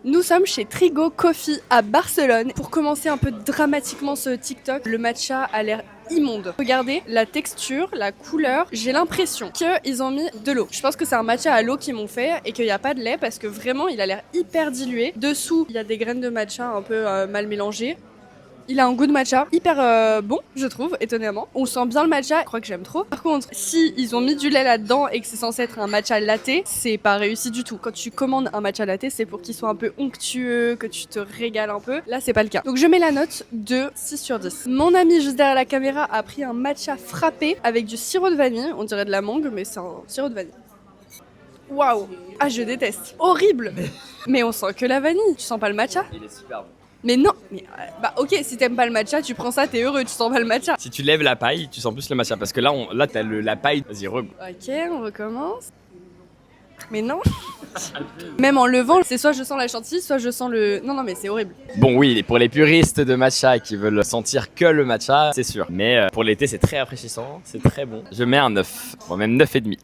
Nous sommes chez Trigo Coffee à Barcelone. Pour commencer un peu dramatiquement ce TikTok, le matcha a l'air immonde. Regardez la texture, la couleur, j'ai l'impression qu'ils ont mis de l'eau. Je pense que c'est un matcha à l'eau qu'ils m'ont fait et qu'il n'y a pas de lait parce que vraiment il a l'air hyper dilué. Dessous, il y a des graines de matcha un peu mal mélangées. Il a un goût de matcha hyper bon, je trouve, étonnamment. On sent bien le matcha, je crois que j'aime trop. Par contre, si ils ont mis du lait là-dedans et que c'est censé être un matcha latte, c'est pas réussi du tout. Quand tu commandes un matcha latte, c'est pour qu'il soit un peu onctueux, que tu te régales un peu. Là, c'est pas le cas. Donc je mets la note de 6 sur 10. Mon ami juste derrière la caméra a pris un matcha frappé avec du sirop de vanille. On dirait de la mangue, mais c'est un sirop de vanille. Waouh! Ah, je déteste. Horrible! Mais on sent que la vanille. Tu sens pas le matcha? Il est super bon. Mais non, mais bah ok, si t'aimes pas le matcha, tu prends ça, t'es heureux, tu sens pas le matcha. Si tu lèves la paille, tu sens plus le matcha parce que là t'as la paille. Vas-y, regoute. Ok, on recommence. Mais non. Même en levant, c'est soit je sens la chantilly, soit je sens le... Non, mais c'est horrible. Bon oui, pour les puristes de matcha qui veulent sentir que le matcha, c'est sûr. Mais pour l'été, c'est très rafraîchissant, c'est très bon. Je mets un 9, bon, même 9,5.